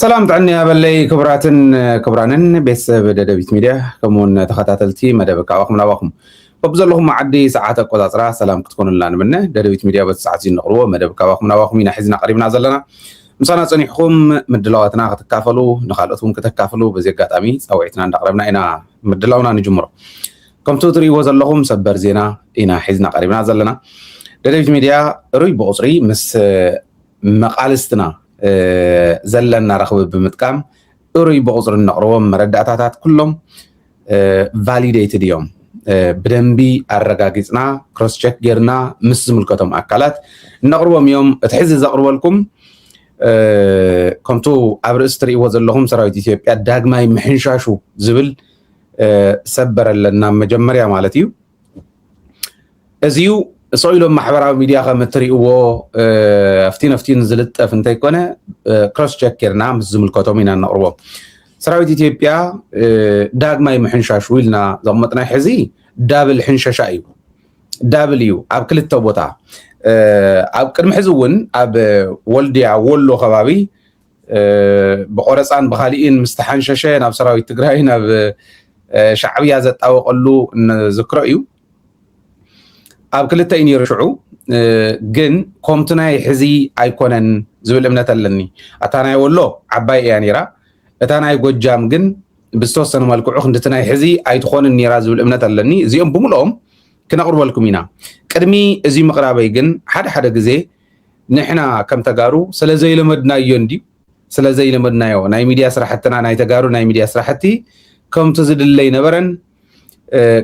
سلام تعني هبلي كبرانن بس بدأبيت ميديا كمون تخطاتلتي مدبك أواخم نواخم فبزر لهم معدي ساعات قطاطرة سلام كتكون لنا منه دأبيت ميديا بس ساعتين نقروه مدبك أواخم نواخم مين حزنا قريبنا زلنا مسانا صنيحكم مدلواتنا تكافلوا نخالطهم كتكافلوا بزيقات أمي سويتنا نقربنا إنا مدلونا نجمر كم توتري وزر لهم سبر زينا إنا حزنا قريبنا زلنا دأبيت ميديا روي بقصري مس مقالستنا زلنا رخب بمتكام أري بقصر النقروم مرداتات كلهم validated يوم بدنبي الرجاجزنا cross check جرنا مسم الكتم أكلات نقروم يوم تحز زقروا لكم كنتو أبرستري وزلهم سرايتي إثيوبيا داق ماي محنشاشو زبل سبر لنا مجمريا مالتيو أزيو صايلهم محبرة ميديا خمتري و أفتين زلت أفنتي كونه كروس تشيك كرنا مزمل كتومينا نقربه سراوي إثيوبيا داق ما يمحنشاش ويلنا ضمتنا حزي دابل حنشاشايو دابليو أب كل التوبوتا أب كرم حزون أب ولدي ولو خبابي بقرصان بخاليين مستحنشاشين أب سراوي تجراين أب شعبية زت أو قلو ذكريو أب كل التاني يرشعو جن كومتناي حزي أيقونن زول أمنة لني أتانا يقول له عباي يعني را أتانا يقول جام جن بستوصل مالكو عخن تناي حزي أيتخون النيرا زول أمنة لني زيهم بملهم كنا قرب لكم هنا كرمي زي مقرابي جن حد جزء نحنا كم تجارو سلا زي لمدنا يندي سلا زي لمدنا يو ناي ميديا صراحتنا ناي تجارو ناي ميديا صراحتي كم تزيد اللي نبرن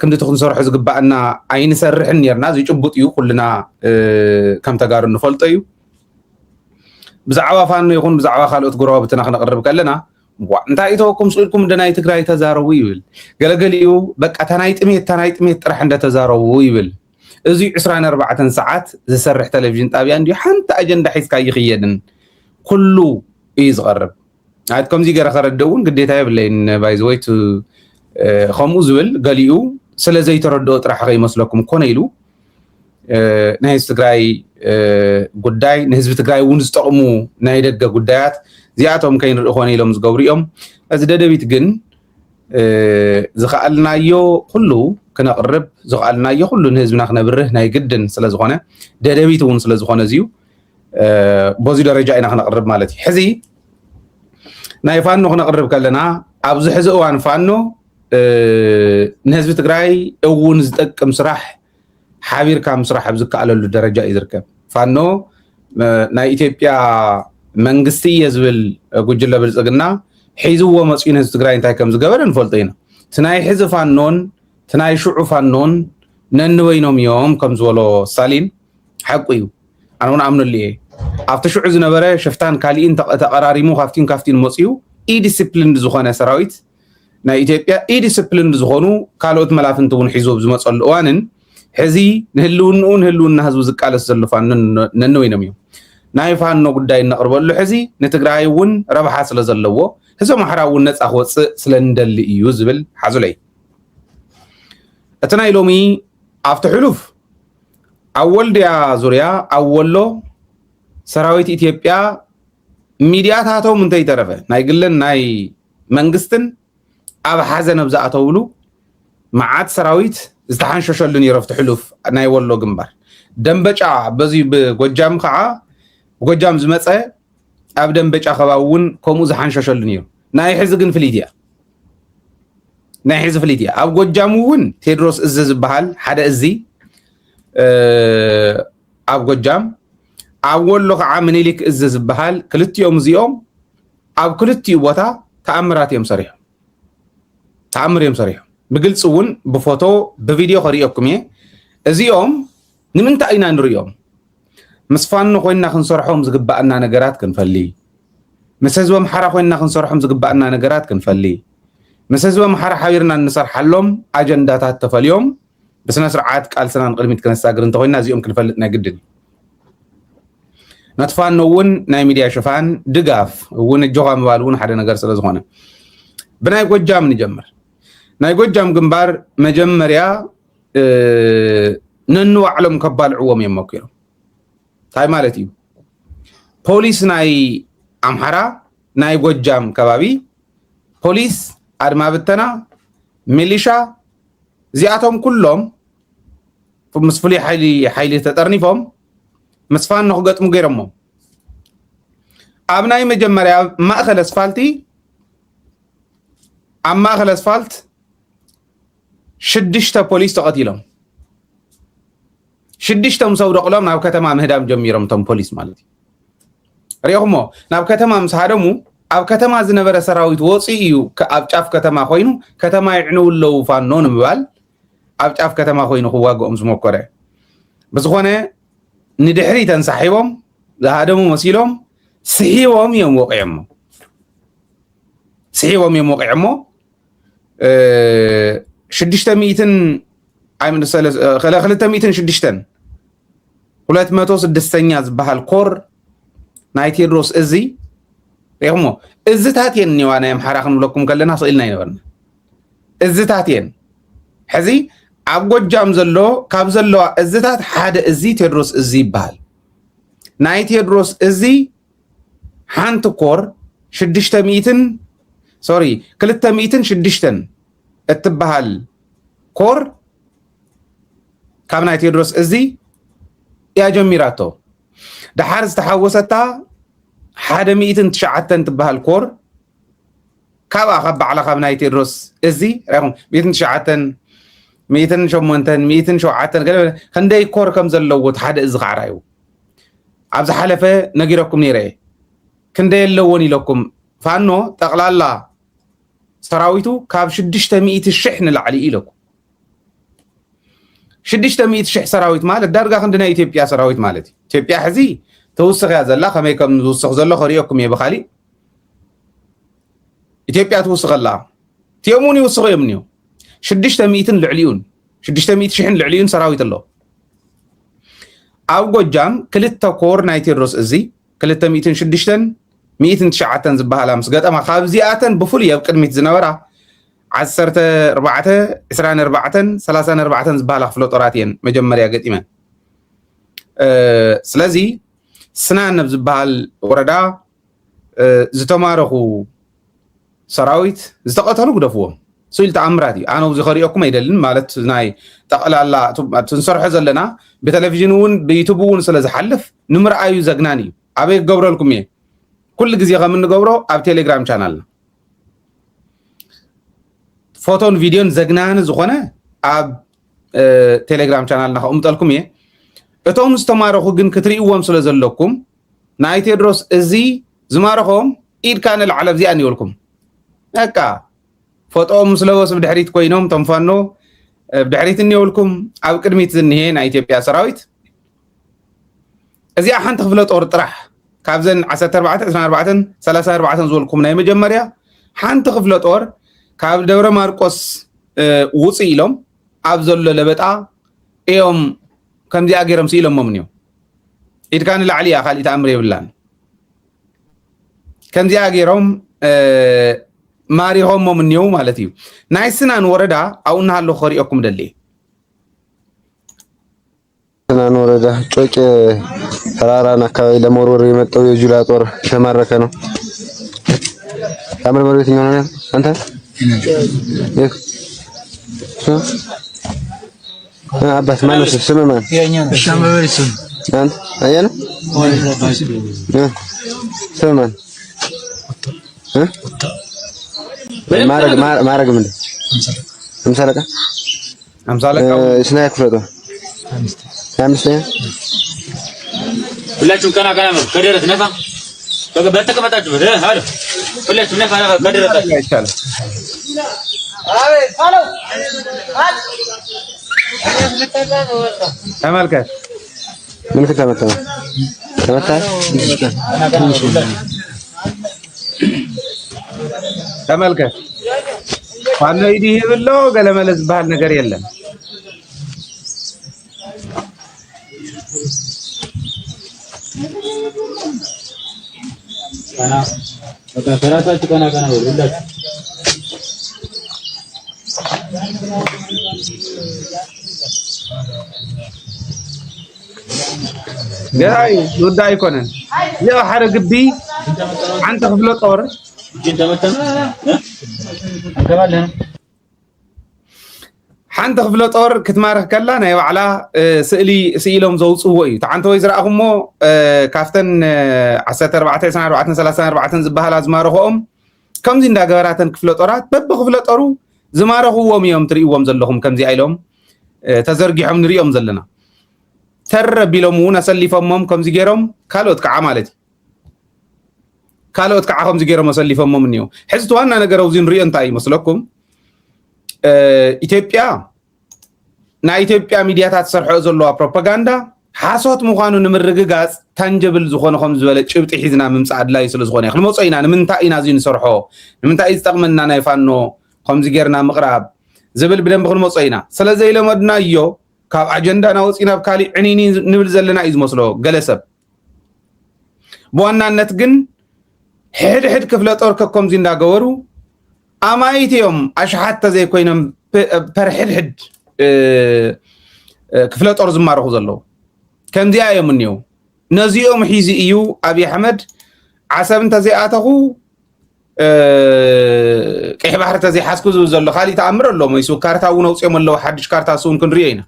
كنت تخون صرح زق بقنا عين سرح النيرنا زي جبوت يو كلنا كم تجار النفلت يو بزعوا فانو يكون بزعوا خالوت جراب تناخنا قرب كلنا وانت ايتوكم سؤالكم دناي تكراي تزاروا يبل قالقليو بق تنايت ميت راح عند تزاروا يبل ازي 24 ساعات زي سرح تلفزيون طابيا عندي حتى اجنده حيس كاي خيدن كله يزغرب عادكم زي غير خردون قديتا يبلين باي ذا واي تو خمو زول قاليو سلا زي تردو طرح غي مسلكم كون يلو نهز تግራይ ጉዳይ ንህዝቢ ትግራይ እውን ዝጠቕሙ ናይ ደገ ጉዳያት እዚኣቶም ከይንርኢ ኢሎም ዝገብሩ እዮም እዚ ደደቢት ግን ዝኸኣልናዮ ኩሉ ክነቕርብ ዝኸኣልናዮ ኩሉ ንህዝብና ክነብርህ ናይ ግድን ስለ ዝኾነ ደደቢት እውን ስለ ዝኾነ እዚዩ በዚ ደረጃ ኢና ክነቕርብ ማለት እዩ ሕዚ ናይ ፋኖ ክነቕርብ ከለና ኣብዚ ሕዚ እዋን ፋኖ نهزب تجراي أون زتقم سرح حبير كام سرح بزكالو الدرجة يذكر فانو نا إثيوبيا منغستي يزول جوجل برزقنا حيزو ومسكين نهزب تجراي انتهى كم زجبرن فلتينا تناي حزب فانون تناي شعو فانون ننوينهم يوم كم زولو سالين حقيو أنا هنا عملوا اللي أفتح شعو زنبرة شفتان كالين تقراري مو كافتين مسيو إي ديسيبلين زخانة سراويت نا إثيوبيا إي ديسيبلين زخانو كالوت ملافن تون حزب زمس الأوانن حزي نهلون هزو زكالة سلفان ننوينهم يوم ناي فانو قداي نقرب له حزي نتقراي ون ربح حاصل زلوه هزو محراون نص أخو سلندل يوزبل حزولي أتنا يلومي أفتح حلوف أول ديا زوريا أولو سراويت إثيوبيا ميديات هاتو منتهي طرفه ناي قلن ناي منغستن أب حزن بزا أتولو معات سراويت استحان شوشلن يرفت حلوف ناي ولو جنبار دنبجا بزي بوجام خعا وجام زمصه أب دنبجا خباون كومو زحان شوشلن يرو ناي حزقن فليديا ناي حزب فليديا أب وجامون تيدروس إزز بحال حدا إزي أب وجام أول لغة عامني لك إزز بحال كلتي يوم زيوم أب كلتي وطا تأمرات يوم صريح تأمر يوم صريح بقلت سوون بفوتو بفيديو خريقكم زيوم نمنت أين نريوم مسفان خوينا خنصرحهم زقبأنا نجارات كنفلي مسزوا محرا خوينا خنصرحهم زقبأنا نجارات كنفلي مسزوا محرا حايرنا نصر حلهم أجندات التفاليوم بس نسرعات قال سنان قلميت كنستاجر انت خوينا زيوم كنفلتنا جدا نتفان نون ناي ميديا شفان دقاف ون الجوغا مبالون حدا نجار سلازغونا بناي قجام نجمر ناي قجام جنبار مجمريا ننو علم كبال عوام يمكيرو تاي مالتي بوليس ناي أمحرا ናይ ጎጃም ከባቢ ፖሊስ ኣድማ ብተና ሚሊሻ እዚኣቶም ኩሎም ምስ ፍሉይ ሓይሊ ተጠርኒፎም ምስ ፋኖ ክገጥሙ ገይሮሞም ኣብ ናይ መጀመርያ ማእኸል ኣስፋልቲ ኣብ ማእኸል ኣስፋልት 6 ፖሊስ ተቐቲሎም 6 ምስ ኣውደቕሎም ናብ ከተማ ምህዳም ጀሚሮም እቶም ፖሊስ ማለት እዩ ሪኢኹሞ ናብ ከተማ ምስ ሃደሙ ኣብ ከተማ ዝነበረ ሰራዊት ወፂኡ እዩ ኣብ ጫፍ ከተማ ኮይኑ ከተማ ይዕንውለው ፋኖ ንምባል ኣብ ጫፍ ከተማ ኮይኑ ክዋግኦም ዝሞከረ ብዝኾነ ንድሕሪ ተንሳሒቦም ዝሃደሙ መሲሎም ስሒቦም እዮም ወቂዖሞ 206ኛ ዝበሃል ኮር ናይ ቴድሮስ እዚ ሪኢኹሞ እዝታት እየን እኒዋ ናይ ኣምሓራ ክንብለኩም ከለና ስኢልና ይነበርና እዝታት እየን ሕዚ ኣብ ጎጃም ዘሎ ካብ ዘለዋ እዝታት ሓደ እዚ ቴድሮስ እዚ ይበሃል ናይ ቴድሮስ እዚ ሓንቲ ኮር 206 እትበሃል ኮር ካብ ናይ ቴድሮስ እዚ እያ ጀሚራቶ ድሓር ዝተሓወሰታ 109 ትበሃል ኮር ካብኣ ካብ ባዕላ ካብ ናይ ቴድሮስ እዚ ራይኹም 109 108 ክንደይ ኮር ከም ዘለዎ ሓደ እዚ ከዓ ራዩ ኣብ ዝሓለፈ ነጊረኩም ነይረ ክንደይ ኣለዎን ኢለኩም ፋኖ ጠቕላላ ሰራዊቱ ካብ 600,000 ንላዕሊ ኢለኩም 600,000 ሰራዊት ማለት ዳርጋ ክንዲ ናይ ኢትዮጵያ ሰራዊት ማለት እዩ ኢትዮጵያ ሕዚ ተውስኽ እያ ዘላ ከመይ ከም ዝውስኽ ዘሎ ከሪኦኩም እየ ብኻሊእ ኢትዮጵያ ትውስኽ ኣላ እቲኦም ይውስኹ እዮም እኒኦ 600,000 ልዕሊኡን ሰራዊት ኣሎ ኣብ ጎጃም 2 ኮር ናይ ቴድሮስ እዚ 206 109 ዝበሃላ ምስ ገጠማ ካብዚኣተን ብፍሉይ ኣብ ቅድሚት ዝነበራ 14 24 34 ዝበሃላ ክፍለ ጦራት እየን መጀመርያ ገጢመን ስለዚ ስናን ኣብ ዝበሃል ወረዳ ዝተማረኹ ሰራዊት ዝተቐተሉ ግደፍዎም ስኢል ተኣምራት እዩ ኣነ ኣብዚ ከሪኦኩም ኣይደልን ማለት ናይ ጠቕላላ ትንሰርሖ ዘለና ብቴሌቪዥን እውን ብዩቱብ እውን ስለ ዝሓልፍ ንምርኣዩ ዘግናን እዩ ኣበይ ክገብረልኩም እየ ኩሉ ግዜ ከም እንገብሮ ኣብ ቴሌግራም ቻናልና ፎቶን ቪድዮን ዘግናን ዝኾነ ኣብ ቴሌግራም ቻናልና ከቕምጠልኩም እየ እቶም ዝተማረኹ ግን ክትርእይዎም ስለ ዘለኩም ናይ ቴድሮስ እዚ ዝማረኾም ኢድካ ንላዕለ ኣብዚኣ ንይበልኩም በቃ ፎቶኦም ስለወስ ብድሕሪት ኮይኖም ተንፋኖ ብድሕሪት እንየብልኩም ኣብ ቅድሚት ዝንሄ ናይ ኢትዮጵያ ሰራዊት እዚኣ ሓንቲ ክፍለ ጦር ጥራሕ ካብዘን 14 24 34 ዝበልኩም ናይ መጀመርያ ሓንቲ ክፍለ ጦር ካብ ደብረ ማርቆስ ውፅእ ኢሎም ኣብ ዘሎ ለበጣ እዮም ከምዚኣ ገይሮም ስኢሎሞም እኒኦም ኢድካ ንላዕሊ እያ ካልእ ተኣምር የብላን ከምዚኣ ገይሮም ማሪሆሞም እኒው ማለት እዩ ናይ ስናን ወረዳ ኣብኡ እናሃለኹ ከሪኦኩም ደሊ ስናን ወረዳ ጮቄ ተራራን አካባቢ ለመወርወር የመጣው የጁላ ጦር የተማረከ ነው። ታምር መሬት ነው አንተ አባት ማነው ስም ማን ሻምበል ስም አንተ አየነ ስም ማን ማረግ ምን አምሳለቃ ስናይ ክፍለጦ አምስት ሁላችሁም ቀና ነው ከደረት ነፋ በተቀመጣችሁ አለ ሁላችሁም ነፋ ከደረታችሁ አይቻል አቤት ፋሎ ተመልከት ምን ከተመታ ተመልከት ፋኖ ይዲ ይብሎ ገለመለስ ባህል ነገር የለም ካና በተራታችሁ ካና ወላችሁ ጋይ ጉዳይ ኮነን ያው ሐረ ግቢ حنت خفلة طور حنت خفلة طور كتمارخ كلا ناي وعلا سئلهم زوصوا اي تعنت ويزرأهم مو كافتن 14 سنة 4 3 4 زبها زمارخهم كم زين دا غبراتن خفلة طورات بب خفلة طورو زمارخوهم يوم تريوهم زلهم كم زي ايلهم تزرقيهم نريهم زلنا ترب لهم نسلفهم كم زي غيرهم كالوت كعا مالتي كالوت كعا كم زي غيرهم نسلفهم منيو حزتو انا نغرو زين ري انتاي مسلكم ኢትዮጵያ ናይ ኢትዮጵያ ሚዲያታት ሰርሖ ዘለዎ ፕሮፓጋንዳ ሓሶት ምዃኑ ንምርግጋጽ ታንጀብል ዝኾነ ከም ዝበለ ጭብጢ ሒዝና ምምጻእ ኣድላይ ስለ ዝኾነ ክንመጾ ኢና ንምንታይ ኢና እዚ ንሰርሖ ንምንታይ ዝጠቕመና ናይ ፋኖ ከምዚ ጌርና ምቕራብ ዝብል ብደንብ ክንመጾ ኢና ስለዘይለመድና እዮ ካብ ኣጀንዳና ወፂና ናብ ካሊእ ዕኒኒ ንብል ዘለና እዩ ዝመስሎ ገለሰብ ብዋናነት ግን ሕድሕድ ክፍለ ጦር ከምዚ እንዳገበሩ ኣማይትዮም ኣሽሓተ ዘይኮይኖም ፐርሕድሕድ ክፍለ ጦር ዝማረኹ ዘለዉ ከምዚኣ እዮም እኒው ነዚኦም ሒዚ እዩ ኣብይ ኣሕመድ ዓሰብ እንተዘይኣተኹ ቀይሕ ባሕሪ ተዘይሓስኩ ዝብል ዘሎ ካሊእ ተኣምር ኣሎ መይሱ ካርታ እውን ኣውፅኦም ኣለዉ ሓድሽ ካርታ እሱውን ክንሪኦ ኢና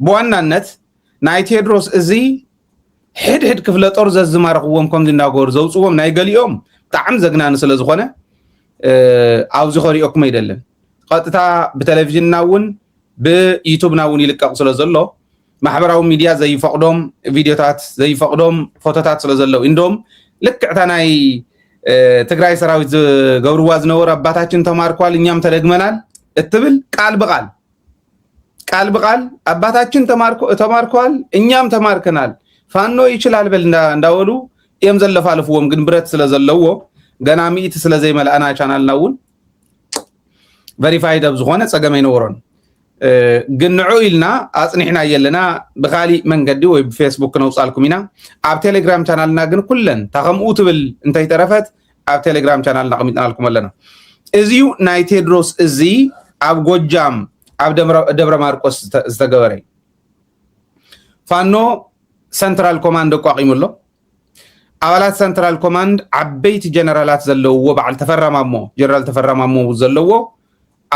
ብዋናነት ናይ ቴድሮስ እዚ ሕድሕድ ክፍለ ጦር ዘዝማረኽዎም ከምዚ እንዳገበሩ ዘውፅዎም ናይ ገሊኦም ብጣዕሚ ዘግናኒ ስለ ዝኾነ ኣብዚ ኸሪኦኩም አይደለም ቀጥታ ብቴሌቪዥንና እውን ብዩቱብና እውን ይልቀቕ ስለ ዘሎ ማሕበራዊ ሚድያ ዘይፈቅዶም ቪድዮታት ዘይፈቅዶም ፎቶታት ስለ ዘለው እንደውም ልክዕታ ናይ ትግራይ ሰራዊት ገብርዋ ዝነበሩ አባታችን ተማርኳል እኛም ተደግመናል እትብል ቃል በቃል አባታችን ተማርኳል እኛም ተማርከናል ፋኖ ይችላል በል እንዳወሉ እዮም ዘለፋልፍዎም ግን ብረት ስለ ዘለዎ ገና ሚት ስለዘይ መልአና ቻናልና እውን ቨሪፋይድ ኣብ ዝኾነ ፀገም አይነበሮን ግን ንዑ ኢልና ኣጽኒሕና የለና ብኻሊ መንገዲ ወይ ብፌስቡክ ነውፃልኩም ኢና ኣብ ቴሌግራም ቻናልና ግን ኩለን ታኸምኡ ትብል እንታይ ተረፈት ኣብ ቴሌግራም ቻናልና ቀሚጥናልኩም ኣለና እዚዩ ናይ ቴድሮስ እዚ ኣብ ጎጃም ኣብ ደብረ ማርቆስ ዝተገበረ ፋኖ ሰንትራል ኮማንድ ቋቂሙሎ ኣባላት ሰንትራል ኮማንድ ዓበይቲ ጀነራላት ዘለውዎ በዓል ተፈራማሞ ጀነራል ተፈራማሞ ዘለዎ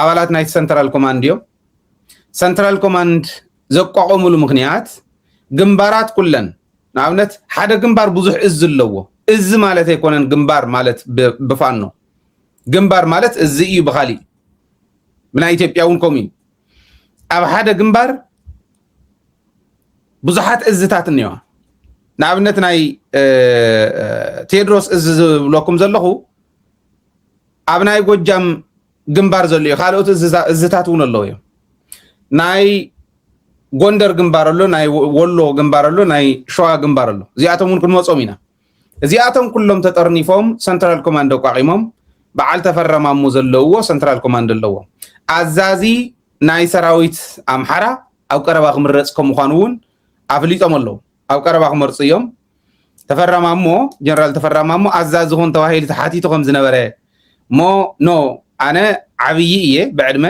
ኣባላት ናይ ሰንትራል ኮማንድ እዮም ሰንትራል ኮማንድ ዘቋቆሙሉ ምክንያት ግንባራት ኩለን ንኣብነት ሓደ ግንባር ብዙሕ እዝ ዘለዎ እዝ ማለት ኣይኮነን ግንባር ማለት ብፋኖ ግንባር ማለት እዚ እዩ ብኻሊ ብናይ ኢትዮጵያ እውን ከምኡ ኣብ ሓደ ግንባር ብዙሓት እዝታት እኒዋ ንኣብነት ናይ ቴድሮስ እዚ ዝብለኩም ዘለኹ ኣብ ናይ ጎጃም ግንባር ዘሎ እዩ ካልኦት እዝታት እውን ኣለዉ እዮም ናይ ጎንደር ግንባር ኣሎ ናይ ወሎ ግንባር ኣሎ ናይ ሸዋ ግንባር ኣሎ እዚኣቶም እውን ክንመፆም ኢና እዚኣቶም ኩሎም ተጠርኒፎም ሰንትራል ኮማንድ ኣቋቂሞም በዓል ተፈረማሙ ዘለውዎ ሰንትራል ኮማንድ ኣለዎ ኣዛዚ ናይ ሰራዊት ኣምሓራ ኣብ ቀረባ ክምረፅ ከም ምዃኑ እውን ኣፍሊጦም ኣለዉ ኣብ ቀረባ ክመርፁ እዮም ተፈረማሞ ጀነራል ተፈረማሞ ኣዛዚ ኹን ተባሂሉ ተሓቲቱ ከም ዝነበረ ሞ ኖ ኣነ ዓብይ እየ ብዕድመ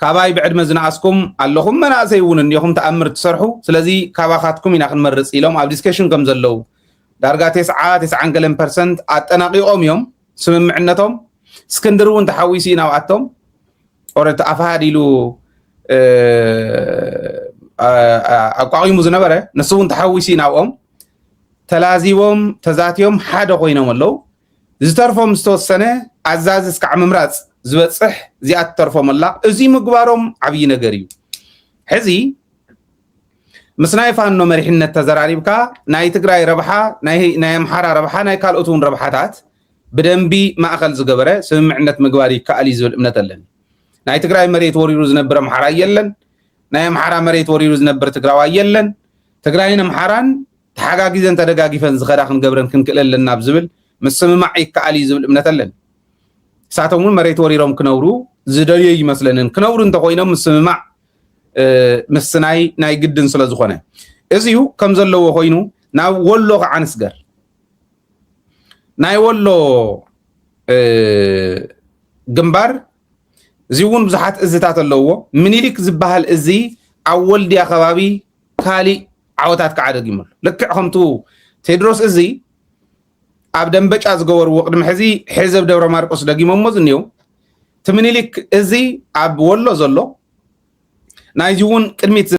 ካባይ ብዕድመ ዝነኣስኩም ኣለኹም መናእሰይ እውን እኒኹም ተኣምር ትሰርሑ ስለዚ ካባኻትኩም ኢና ክንመርፅ ኢሎም ኣብ ዲስከሽን ከም ዘለው ዳርጋ 99% ኣጠናቂቖም እዮም ስምምዕነቶም እስክንድር እውን ተሓዊሱ ናብኣቶም ኦረት ኣፋሃድ ኢሉ ኣቋቂሙ ዝነበረ ንሱ እውን ተሓዊሱ ናብኦም ተላዚቦም ተዛትዮም ሓደ ኮይኖም ኣለው ዝተርፎም ዝተወሰነ ኣዛዚ እስካዕ ምምራፅ ዝበፅሕ እዚኣ ተርፎም ኣላ እዚ ምግባሮም ዓብይ ነገር እዩ ሕዚ ምስ ናይ ፋኖ መሪሕነት ተዘራሪብካ ናይ ትግራይ ረብሓ ናይ ኣምሓራ ረብሓ ናይ ካልኦት እውን ረብሓታት ብደንቢ ማእኸል ዝገበረ ስምምዕነት ምግባር ይከኣል እዩ ዝብል እምነት ኣለኒ ናይ ትግራይ መሬት ወሪሩ ዝነብር ኣምሓራ የለን ናይ ኣምሓራ መሬት ወሪሩ ዝነብር ትግራዋይ የለን ትግራይን ኣምሓራን ተሓጋጊዘን ተደጋጊፈን ዝኸዳ ክንገብረን ክንክእል ኣለና ብዝብል ምስምማዕ ይከኣል እዩ ዝብል እምነት ኣለኒ እሳቶም እውን መሬት ወሪሮም ክነብሩ ዝደልዩ ይመስለንን ክነብሩ እንተኮይኖም ምስምማዕ ምስ ናይ ግድን ስለ ዝኾነ እዚዩ ከም ዘለዎ ኮይኑ ናብ ወሎ ከዓ ንስገር ናይ ወሎ ግንባር እዚ እውን ብዙሓት እዝታት ኣለዎ ምኒልክ ዝበሃል እዚ ኣብ ወልድያ ከባቢ ካሊእ ዓወታት ከዓ ደጊሙሉ ልክዕ ከምቱ ቴድሮስ እዚ ኣብ ደንበጫ ዝገበርዎ ቅድሚ ሕዚ ሕዝብ ደብረ ማርቆስ ደጊሞሞ ዝኒው ትምኒልክ እዚ ኣብ ወሎ ዘሎ ናይዚ እውን ቅድሚት